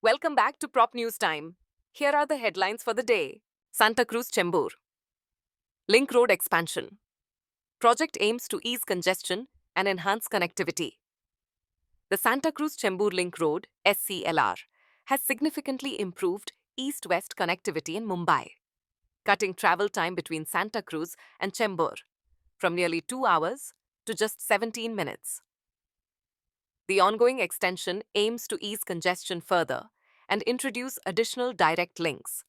Welcome back to Prop News Time. Here are the headlines for the day. Santa Cruz Chembur. Link Road Expansion. Project aims to ease congestion and enhance connectivity. The Santa Cruz Chembur Link Road, SCLR, has significantly improved east-west connectivity in Mumbai, cutting travel time between Santa Cruz and Chembur from nearly 2 hours to just 17 minutes. The ongoing extension aims to ease congestion further and introduce additional direct links,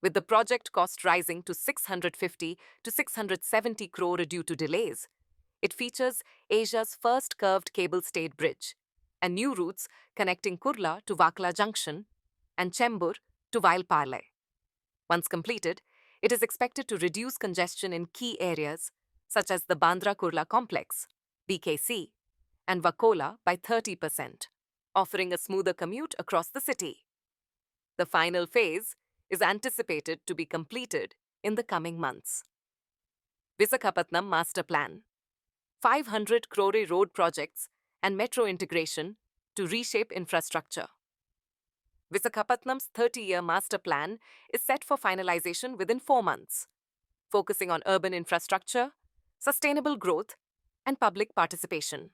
with the project cost rising to 650 to 670 crore due to delays. It features Asia's first curved cable-stayed bridge and new routes connecting Kurla to Vakla Junction and Chembur to Vailpale. Once completed, it is expected to reduce congestion in key areas such as the Bandra-Kurla Complex, BKC, and Vakola by 30%, offering a smoother commute across the city. The final phase is anticipated to be completed in the coming months. Visakhapatnam Master Plan. 500 crore road projects and metro integration to reshape infrastructure. Visakhapatnam's 30-year master plan is set for finalization within 4 months, focusing on urban infrastructure, sustainable growth, and public participation.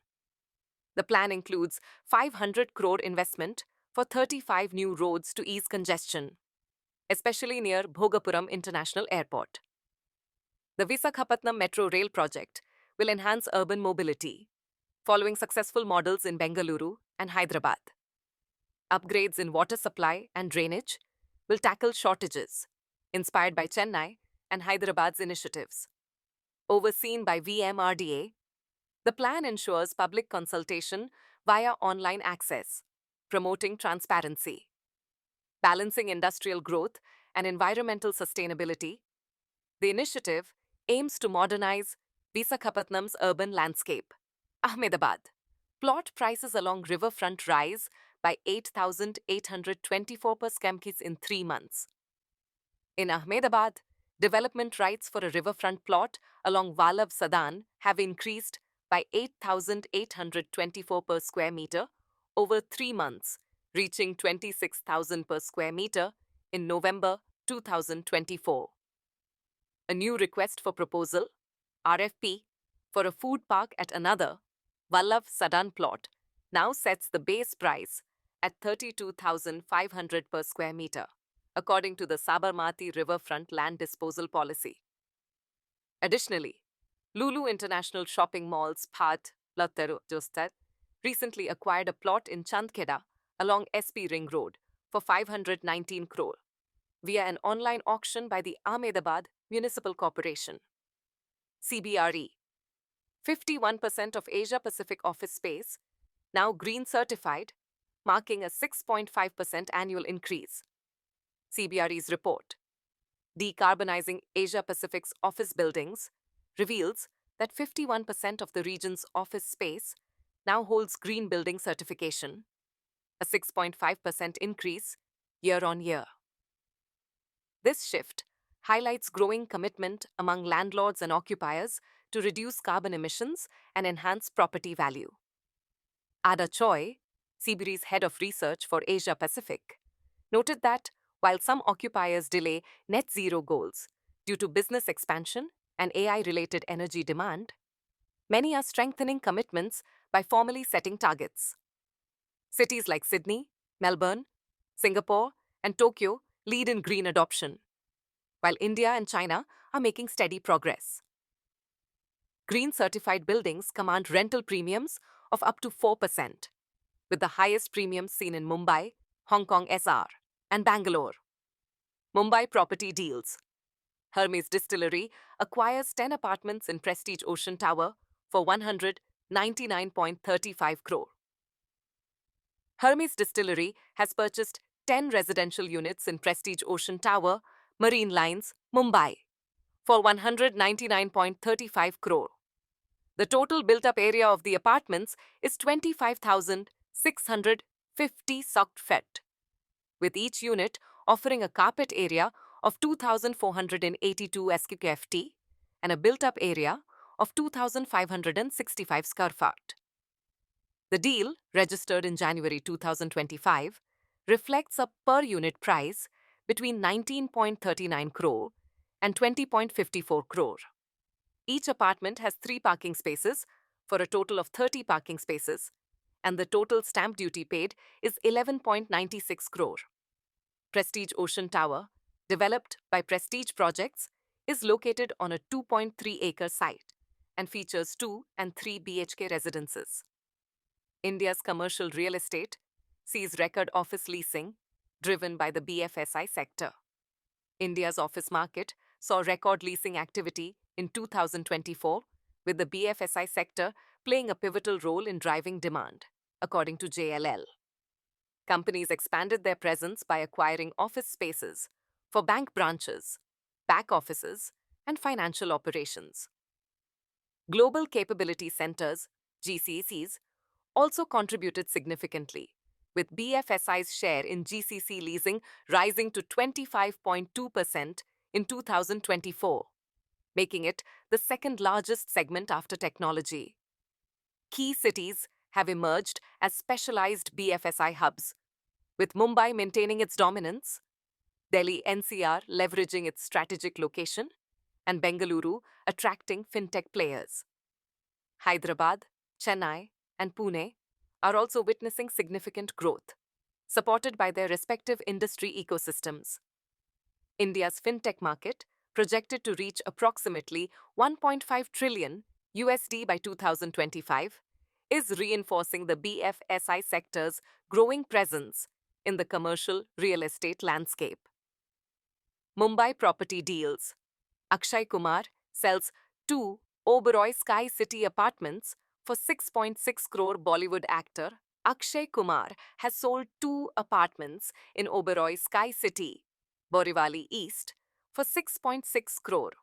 The plan includes 500 crore investment for 35 new roads to ease congestion, especially near Bhogapuram International Airport. The Visakhapatnam Metro Rail project will enhance urban mobility, following successful models in Bengaluru and Hyderabad. Upgrades in water supply and drainage will tackle shortages, inspired by Chennai and Hyderabad's initiatives. Overseen by VMRDA, the plan ensures public consultation via online access, promoting transparency. Balancing industrial growth and environmental sustainability, the initiative aims to modernize Visakhapatnam's urban landscape. Ahmedabad. Plot prices along riverfront rise by 8,824 per skmkis in 3 months. In Ahmedabad, development rights for a riverfront plot along Vallav Sadan have increased by 8,824 per square meter over 3 months, reaching 26,000 per square meter in November 2024. A new request for proposal, RFP, for a food park at another, Vallav Sadan plot, now sets the base price at 32,500 per square meter, according to the Sabarmati Riverfront Land Disposal Policy. Additionally, Lulu International Shopping Mall's Phat Latteru Jostar recently acquired a plot in Chandkheda along SP Ring Road for 519 crore via an online auction by the Ahmedabad Municipal Corporation. CBRE. 51% of Asia-Pacific office space now green certified, marking a 6.5% annual increase. CBRE's report, Decarbonizing Asia-Pacific's Office Buildings, reveals that 51% of the region's office space now holds green building certification, a 6.5% increase year on year. This shift highlights growing commitment among landlords and occupiers to reduce carbon emissions and enhance property value. Ada Choi, CBRE's head of research for Asia Pacific, noted that while some occupiers delay net zero goals due to business expansion and AI-related energy demand, many are strengthening commitments by formally setting targets. Cities like Sydney, Melbourne, Singapore, and Tokyo lead in green adoption, while India and China are making steady progress. Green certified buildings command rental premiums of up to 4%, with the highest premiums seen in Mumbai, Hong Kong SR, and Bangalore. Mumbai property deals. Hermes Distillery acquires 10 apartments in Prestige Ocean Tower for 199.35 crore. Hermes Distillery has purchased 10 residential units in Prestige Ocean Tower, Marine Lines, Mumbai, for 199.35 crore. The total built-up area of the apartments is 25,650 socked feet, with each unit offering a carpet area of 2,482 sqft and a built-up area of 2,565 square feet. The deal, registered in January 2025, reflects a per unit price between 19.39 crore and 20.54 crore. Each apartment has 3 parking spaces for a total of 30 parking spaces, and the total stamp duty paid is 11.96 crore. Prestige Ocean Tower, developed by Prestige Projects, is located on a 2.3-acre site and features 2 and 3 BHK residences. India's commercial real estate sees record office leasing driven by the BFSI sector. India's office market saw record leasing activity in 2024, with the BFSI sector playing a pivotal role in driving demand, according to JLL. Companies expanded their presence by acquiring office spaces for bank branches, back offices, and financial operations. Global Capability Centers, GCCs, also contributed significantly, with BFSI's share in GCC leasing rising to 25.2% in 2024, making it the second largest segment after technology. Key cities have emerged as specialized BFSI hubs, with Mumbai maintaining its dominance, Delhi NCR leveraging its strategic location, and Bengaluru attracting fintech players. Hyderabad, Chennai, and Pune are also witnessing significant growth, supported by their respective industry ecosystems. India's fintech market, projected to reach approximately $1.5 trillion by 2025, is reinforcing the BFSI sector's growing presence in the commercial real estate landscape. Mumbai property deals. Akshay Kumar sells 2 Oberoi Sky City apartments for 6.6 crore. Bollywood actor Akshay Kumar has sold 2 apartments in Oberoi Sky City, Borivali East, for 6.6 crore.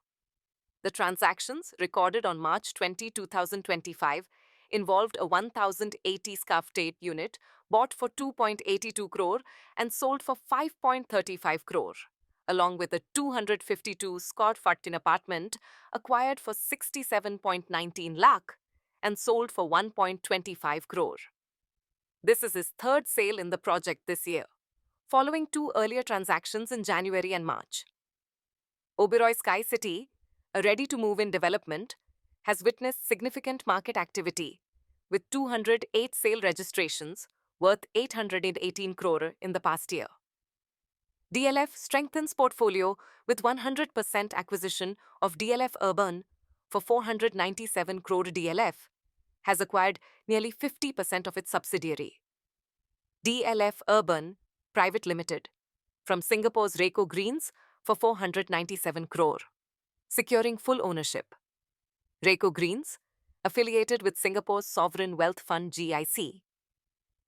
The transactions, recorded on March 20, 2025, involved a 1,080 square feet unit bought for 2.82 crore and sold for 5.35 crore, along with a 252 square feet apartment acquired for 67.19 lakh and sold for 1.25 crore. This is his third sale in the project this year, following 2 earlier transactions in January and March. Oberoi Sky City, a ready-to-move-in development, has witnessed significant market activity, with 208 sale registrations worth 818 crore in the past year. DLF strengthens portfolio with 100% acquisition of DLF Urban for 497 crore. DLF has acquired nearly 50% of its subsidiary, DLF Urban Private Limited, from Singapore's Reco Greens for 497 crore, securing full ownership. Reco Greens, affiliated with Singapore's Sovereign Wealth Fund GIC,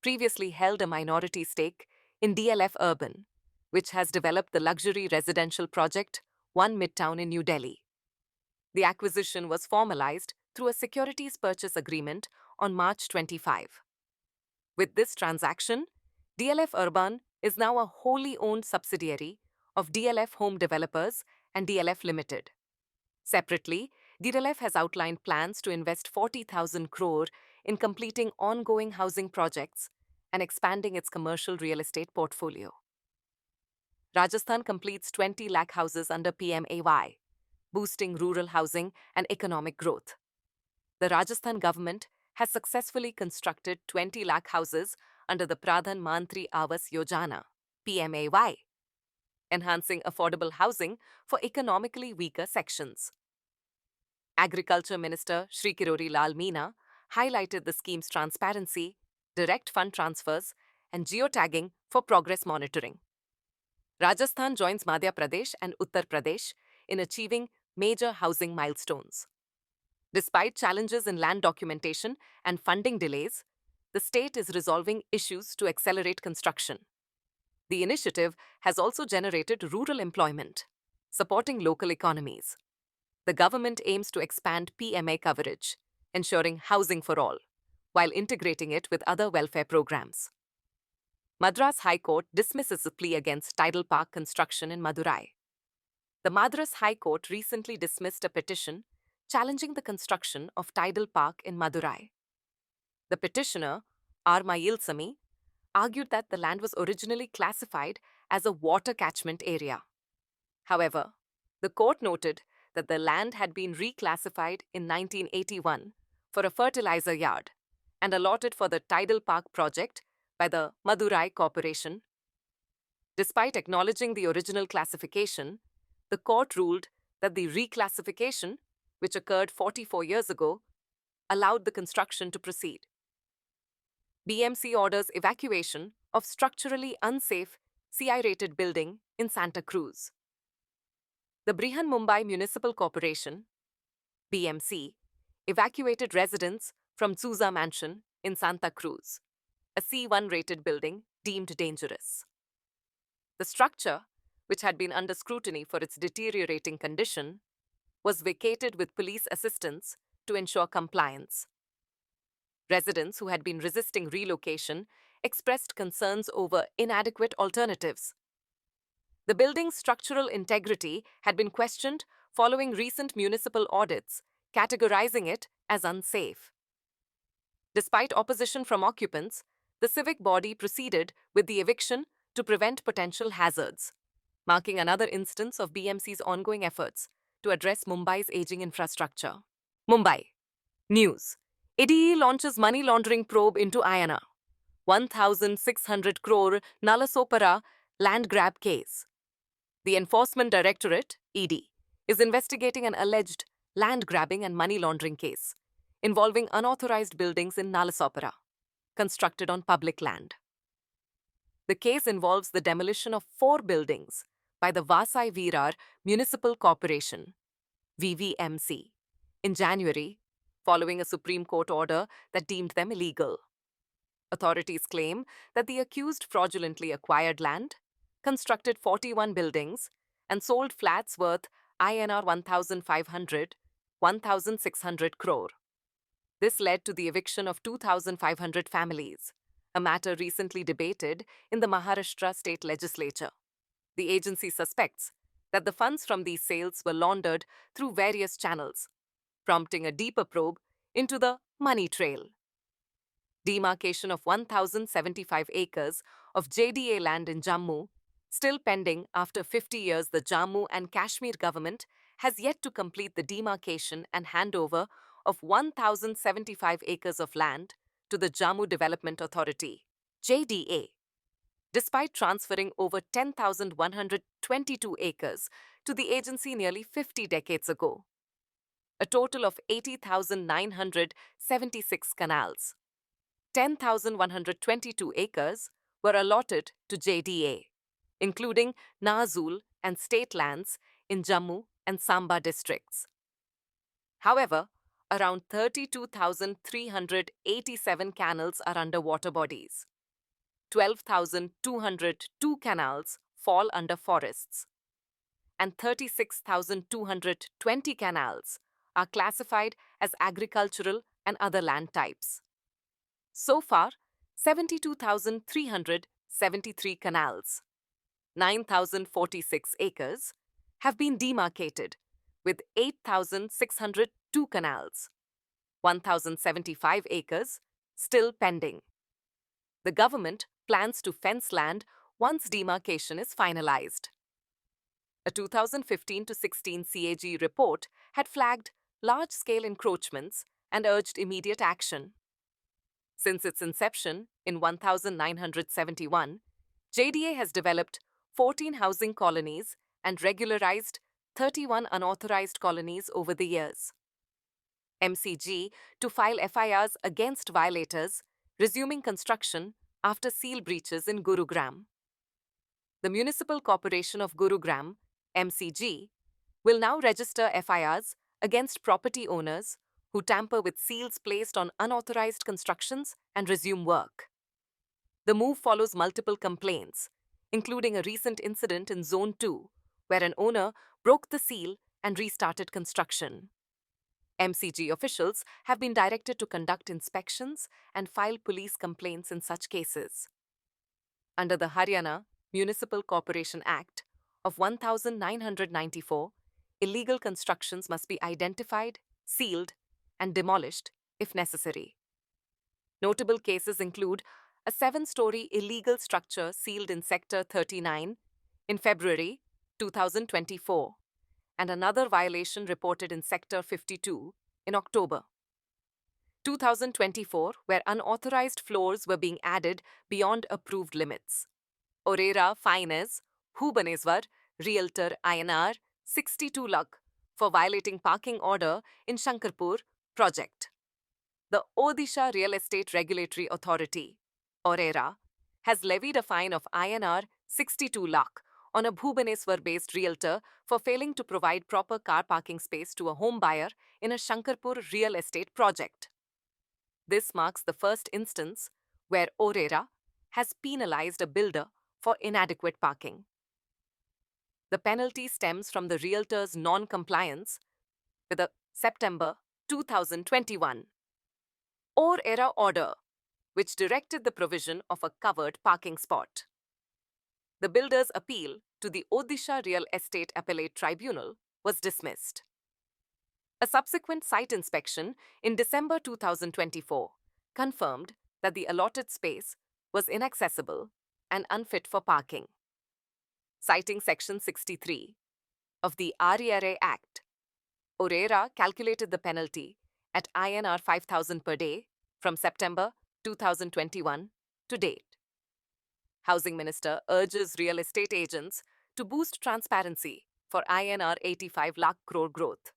previously held a minority stake in DLF Urban, which has developed the luxury residential project One Midtown in New Delhi. The acquisition was formalized through a securities purchase agreement on March 25. With this transaction, DLF Urban is now a wholly owned subsidiary of DLF Home Developers and DLF Limited. Separately, DLF has outlined plans to invest 40,000 crore in completing ongoing housing projects and expanding its commercial real estate portfolio. Rajasthan completes 20 lakh houses under PMAY, boosting rural housing and economic growth. The Rajasthan government has successfully constructed 20 lakh houses under the Pradhan Mantri Awas Yojana, PMAY, enhancing affordable housing for economically weaker sections. Agriculture Minister Shri Kirori Lal Meena highlighted the scheme's transparency, direct fund transfers, and geotagging for progress monitoring. Rajasthan joins Madhya Pradesh and Uttar Pradesh in achieving major housing milestones. Despite challenges in land documentation and funding delays, the state is resolving issues to accelerate construction. The initiative has also generated rural employment, supporting local economies. The government aims to expand PMA coverage, ensuring housing for all, while integrating it with other welfare programs. Madras High Court dismisses a plea against tidal park construction in Madurai. The Madras High Court recently dismissed a petition challenging the construction of tidal park in Madurai. The petitioner, R. Mayilsamy, argued that the land was originally classified as a water catchment area. However, the court noted that the land had been reclassified in 1981 for a fertilizer yard and allotted for the tidal park project by the Madurai Corporation. Despite acknowledging the original classification, the court ruled that the reclassification, which occurred 44 years ago, allowed the construction to proceed. BMC orders evacuation of structurally unsafe CI-rated building in Santa Cruz. The Brihanmumbai Municipal Corporation, BMC, evacuated residents from Souza Mansion in Santa Cruz, a C1-rated building deemed dangerous. The structure, which had been under scrutiny for its deteriorating condition, was vacated with police assistance to ensure compliance. Residents who had been resisting relocation expressed concerns over inadequate alternatives. The building's structural integrity had been questioned following recent municipal audits, categorizing it as unsafe. Despite opposition from occupants, the civic body proceeded with the eviction to prevent potential hazards, marking another instance of BMC's ongoing efforts to address Mumbai's aging infrastructure. Mumbai. News. EDE launches money laundering probe into INR 1,600 crore Nalasopara land grab case. The Enforcement Directorate, ED, is investigating an alleged land grabbing and money laundering case involving unauthorized buildings in Nalasopara, constructed on public land. The case involves the demolition of 4 buildings by the Vasai Virar Municipal Corporation, VVMC, in January, following a Supreme Court order that deemed them illegal. Authorities claim that the accused fraudulently acquired land, constructed 41 buildings, and sold flats worth INR 1,500, 1,600 crore. This led to the eviction of 2,500 families, a matter recently debated in the Maharashtra state legislature. The agency suspects that the funds from these sales were laundered through various channels, prompting a deeper probe into the money trail. Demarcation of 1,075 acres of JDA land in Jammu, still pending after 50 years. The Jammu and Kashmir government has yet to complete the demarcation and handover of 1,075 acres of land to the Jammu Development Authority, JDA, despite transferring over 10,122 acres to the agency nearly 50 decades ago. A total of 80,976 canals, 10,122 acres were allotted to JDA, including Nazul and state lands in Jammu and Samba districts. However, around 32,387 canals are under water bodies. 12,202 canals fall under forests, and 36,220 canals are classified as agricultural and other land types. So far, 72,373 canals, 9,046 acres, have been demarcated, with 8,602 canals, 1,075 acres, still pending. The government plans to fence land once demarcation is finalized. A 2015-16 CAG report had flagged large-scale encroachments and urged immediate action. Since its inception in 1971, JDA has developed 14 housing colonies and regularized 31 unauthorized colonies over the years. MCG to file FIRs against violators, resuming construction after seal breaches in Gurugram. The Municipal Corporation of Gurugram, MCG, will now register FIRs against property owners who tamper with seals placed on unauthorized constructions and resume work. The move follows multiple complaints, including a recent incident in Zone 2, where an owner broke the seal and restarted construction. MCG officials have been directed to conduct inspections and file police complaints in such cases. Under the Haryana Municipal Corporation Act of 1994, illegal constructions must be identified, sealed, and demolished if necessary. Notable cases include a 7-story illegal structure sealed in Sector 39 in February 2024, and another violation reported in Sector 52 in October 2024, where unauthorized floors were being added beyond approved limits. Orera Finance, Bhubaneswar, Realtor INR 62 lakh for violating parking order in Shankarpur project. The Odisha Real Estate Regulatory Authority, ORERA, has levied a fine of INR 62 lakh on a Bhubaneswar-based realtor for failing to provide proper car parking space to a home buyer in a Shankarpur real estate project. This marks the first instance where ORERA has penalized a builder for inadequate parking. The penalty stems from the realtor's non-compliance with a September 2021 ORERA order, which directed the provision of a covered parking spot. The builder's appeal to the Odisha Real Estate Appellate Tribunal was dismissed. A subsequent site inspection in December 2024 confirmed that the allotted space was inaccessible and unfit for parking. Citing Section 63 of the RERA Act, ORERA calculated the penalty at INR 5,000 per day from September 2021 to date. Housing Minister urges real estate agents to boost transparency for INR 85 lakh crore growth.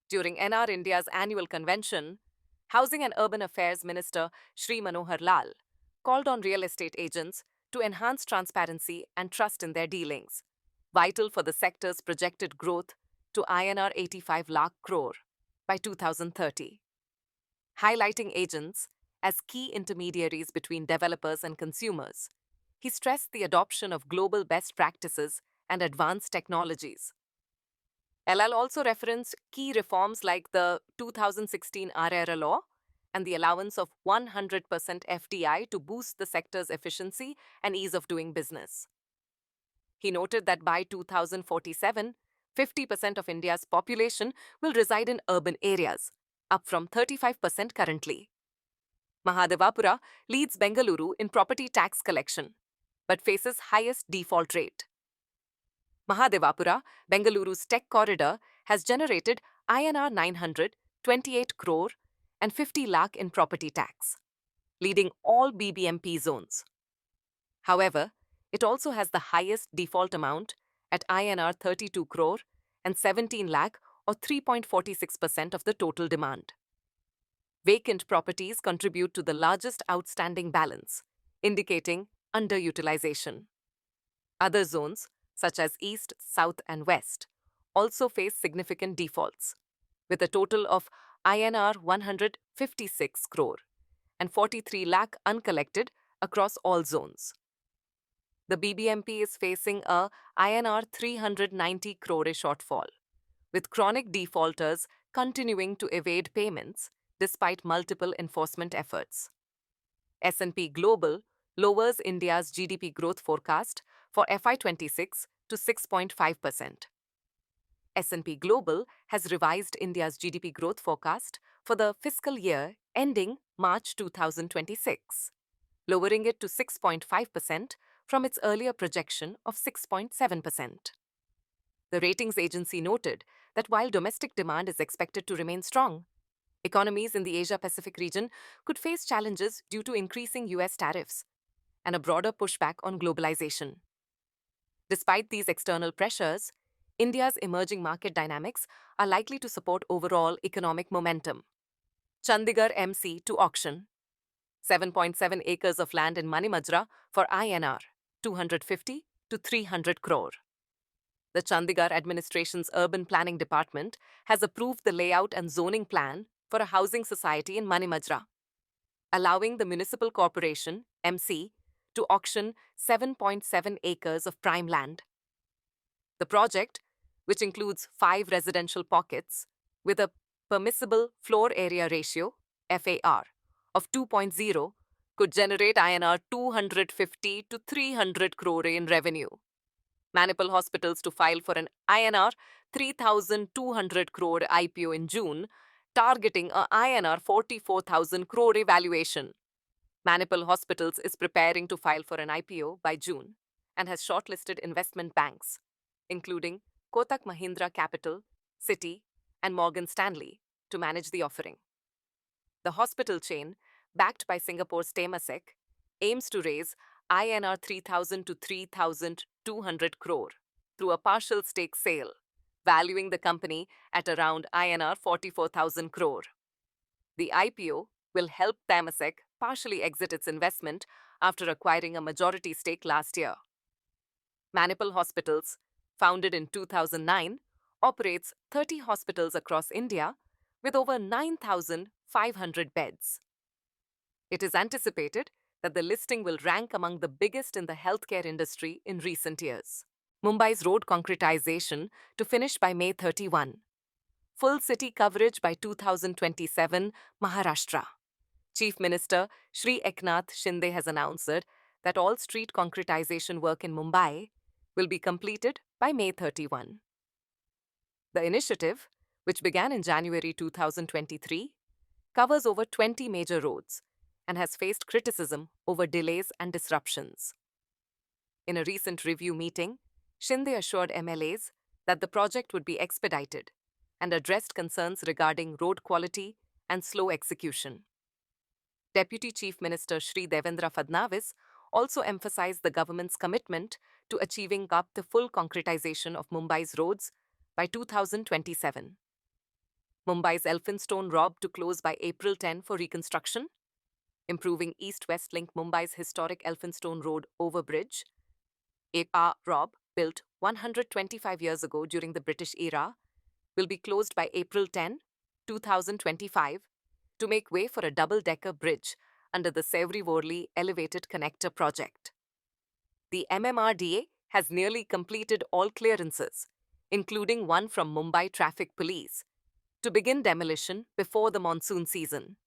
During NR India's annual convention, Housing and Urban Affairs Minister Shri Manohar Lal called on real estate agents to enhance transparency and trust in their dealings, vital for the sector's projected growth to INR 85 lakh crore by 2030. Highlighting agents as key intermediaries between developers and consumers, he stressed the adoption of global best practices and advanced technologies. LL also referenced key reforms like the 2016 RERA law and the allowance of 100% FDI to boost the sector's efficiency and ease of doing business. He noted that by 2047, 50% of India's population will reside in urban areas, up from 35% currently. Mahadevapura leads Bengaluru in property tax collection, but faces highest default rate. Mahadevapura, Bengaluru's tech corridor, has generated INR 928 crore and 50 lakh in property tax, leading all BBMP zones. However, it also has the highest default amount at INR 32 crore and 17 lakh, or 3.46% of the total demand. Vacant properties contribute to the largest outstanding balance, indicating underutilization. Other zones, such as East, South, and West, also face significant defaults, with a total of INR 156 crore and 43 lakh uncollected across all zones. The BBMP is facing a INR 390 crore shortfall, with chronic defaulters continuing to evade payments despite multiple enforcement efforts. S&P Global lowers India's GDP growth forecast for FY26 to 6.5%. S&P Global has revised India's GDP growth forecast for the fiscal year ending March 2026, lowering it to 6.5% from its earlier projection of 6.7%. The ratings agency noted that while domestic demand is expected to remain strong, economies in the Asia-Pacific region could face challenges due to increasing US tariffs and a broader pushback on globalization. Despite these external pressures, India's emerging market dynamics are likely to support overall economic momentum. Chandigarh MC to auction. 7.7 acres of land in Manimajra for INR 250 to 300 crore. The Chandigarh administration's urban planning department has approved the layout and zoning plan for a housing society in Manimajra, allowing the municipal corporation, MC, to auction 7.7 acres of prime land. The project, which includes 5 residential pockets with a permissible floor area ratio, FAR, of 2.0, could generate INR 250 to 300 crore in revenue. Manipal Hospitals to file for an INR 3,200 crore IPO in June, targeting a INR 44,000 crore valuation. Manipal Hospitals is preparing to file for an IPO by June and has shortlisted investment banks, including Kotak Mahindra Capital, Citi, and Morgan Stanley, to manage the offering. The hospital chain, backed by Singapore's Temasek, aims to raise INR 3,000 to 3,200 crore through a partial stake sale, valuing the company at around INR 44,000 crore. The IPO will help Temasek partially exit its investment after acquiring a majority stake last year. Manipal Hospitals, founded in 2009, operates 30 hospitals across India with over 9,500 beds. It is anticipated that the listing will rank among the biggest in the healthcare industry in recent years. Mumbai's road concretization to finish by May 31. Full city coverage by 2027, Maharashtra. Chief Minister Shri Eknath Shinde has announced that all street concretization work in Mumbai will be completed by May 31. The initiative, which began in January 2023, covers over 20 major roads and has faced criticism over delays and disruptions. In a recent review meeting, Shinde assured MLAs that the project would be expedited and addressed concerns regarding road quality and slow execution. Deputy Chief Minister Shri Devendra Fadnavis also emphasized the government's commitment to achieving the full concretization of Mumbai's roads by 2027. Mumbai's Elphinstone Rob to close by April 10 for reconstruction. Improving East-West Link Mumbai's historic Elphinstone Road overbridge. Rob, built 125 years ago during the British era, will be closed by April 10, 2025, to make way for a double-decker bridge under the Sevri-Worli Elevated Connector project. The MMRDA has nearly completed all clearances, including one from Mumbai Traffic Police, to begin demolition before the monsoon season.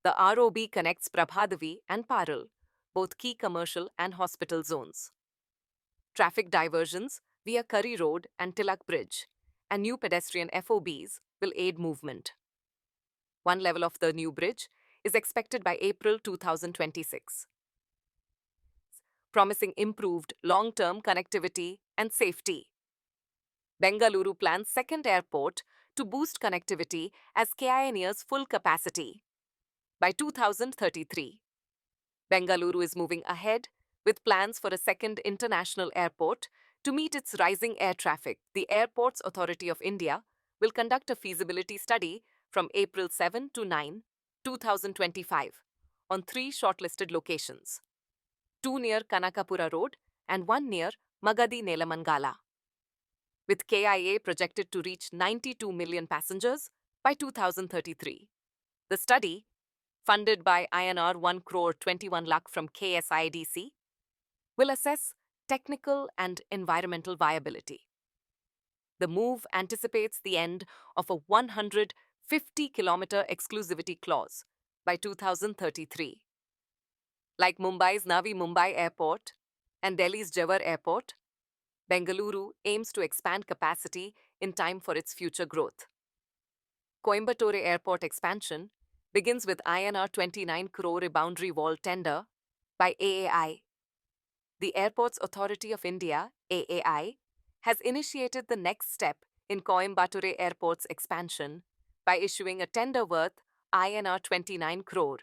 The ROB connects Prabhadavi and Parul, both key commercial and hospital zones. Traffic diversions via Curry Road and Tilak Bridge and new pedestrian FOBs will aid movement. One level of the new bridge is expected by April 2026, promising improved long-term connectivity and safety. Bengaluru plans second airport to boost connectivity as KIA nears full capacity. By 2033, Bengaluru is moving ahead with plans for a second international airport to meet its rising air traffic. The Airports Authority of India will conduct a feasibility study from April 7 to 9, 2025 on 3 shortlisted locations, 2 near Kanakapura Road and 1 near Magadi Nelamangala. With KIA projected to reach 92 million passengers by 2033. The study, funded by INR 1 crore 21 lakh from KSIDC, will assess technical and environmental viability. The move anticipates the end of a 150-kilometer exclusivity clause by 2033. Like Mumbai's Navi Mumbai Airport and Delhi's Jewar Airport, Bengaluru aims to expand capacity in time for its future growth. Coimbatore Airport expansion begins with INR 29 crore boundary wall tender by AAI. The Airports Authority of India, AAI, has initiated the next step in Coimbatore Airport's expansion by issuing a tender worth INR 29 crore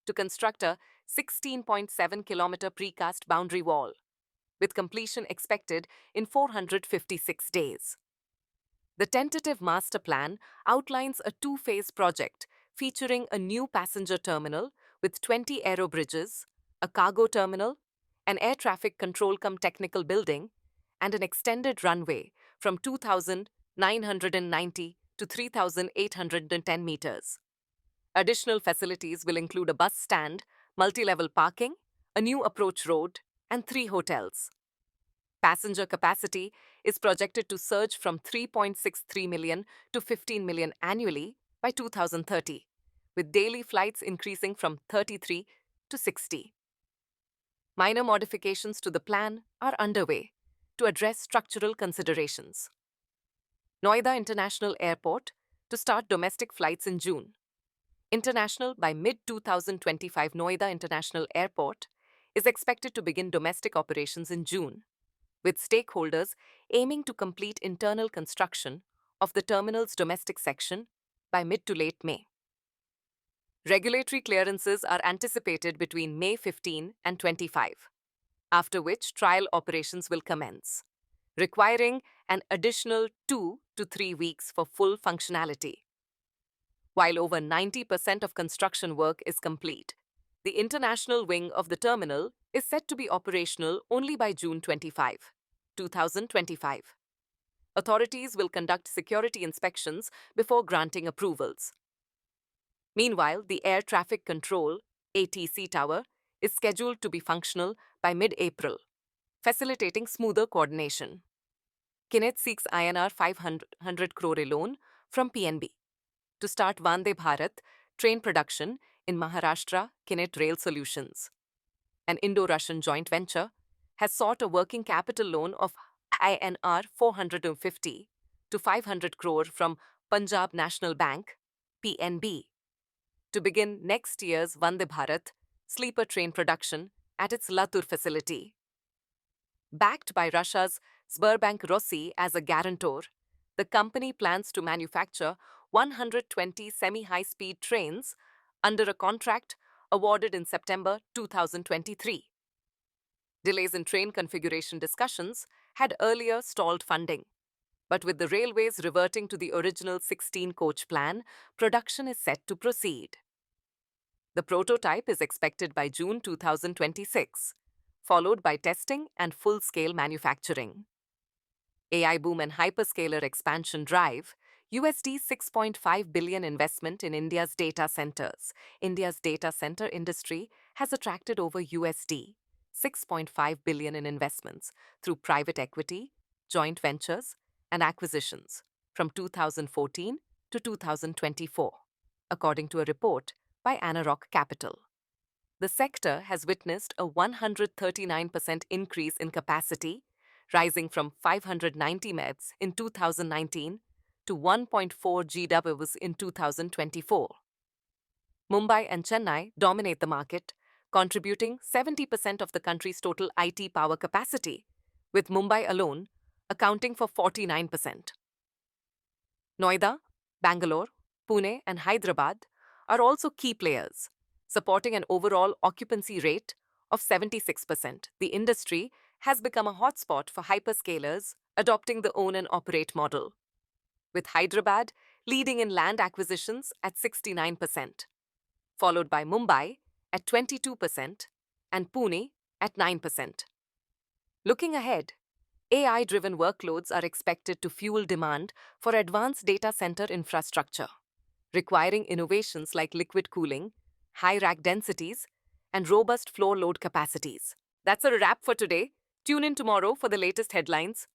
to construct a 16.7-kilometer precast boundary wall, with completion expected in 456 days. The tentative master plan outlines a 2-phase project featuring a new passenger terminal with 20 aero bridges, a cargo terminal, an air traffic control technical building, and an extended runway from 2,990 to 3,810 meters. Additional facilities will include a bus stand, multi-level parking, a new approach road, and 3 hotels. Passenger capacity is projected to surge from 3.63 million to 15 million annually by 2030, with daily flights increasing from 33 to 60. Minor modifications to the plan are underway to address structural considerations. Noida International Airport to start domestic flights in June. International by mid-2025 Noida International Airport is expected to begin domestic operations in June, with stakeholders aiming to complete internal construction of the terminal's domestic section by mid to late May. Regulatory clearances are anticipated between May 15 and 25, after which trial operations will commence, requiring an additional 2 to 3 weeks for full functionality. While over 90% of construction work is complete, the international wing of the terminal is set to be operational only by June 25, 2025. Authorities will conduct security inspections before granting approvals. Meanwhile, the Air Traffic Control (ATC) tower is scheduled to be functional by mid-April, facilitating smoother coordination. Kinet seeks INR 500 crore loan from PNB to start Vande Bharat train production in Maharashtra. Kinet Rail Solutions, an Indo-Russian joint venture, has sought a working capital loan of INR 450 to 500 crore from Punjab National Bank (PNB) to begin next year's Vande Bharat sleeper train production at its Latur facility. Backed by Russia's Sberbank Rossi as a guarantor, the company plans to manufacture 120 semi-high-speed trains under a contract awarded in September 2023. Delays in train configuration discussions had earlier stalled funding, but with the railways reverting to the original 16-coach plan, production is set to proceed. The prototype is expected by June 2026, followed by testing and full-scale manufacturing. AI boom and hyperscaler expansion drive $6.5 billion investment in India's data centers. India's data center industry has attracted over $6.5 billion in investments through private equity, joint ventures, and acquisitions from 2014 to 2024, according to a report by Anarock Capital. The sector has witnessed a 139% increase in capacity, rising from 590 MWs in 2019 to 1.4 GWs in 2024. Mumbai and Chennai dominate the market, contributing 70% of the country's total IT power capacity, with Mumbai alone accounting for 49%. Noida, Bangalore, Pune, and Hyderabad are also key players, supporting an overall occupancy rate of 76%. The industry has become a hotspot for hyperscalers adopting the own and operate model, with Hyderabad leading in land acquisitions at 69%, followed by Mumbai at 22% and Pune at 9%. Looking ahead, AI-driven workloads are expected to fuel demand for advanced data center infrastructure, requiring innovations like liquid cooling, high rack densities, and robust floor load capacities. That's a wrap for today. Tune in tomorrow for the latest headlines.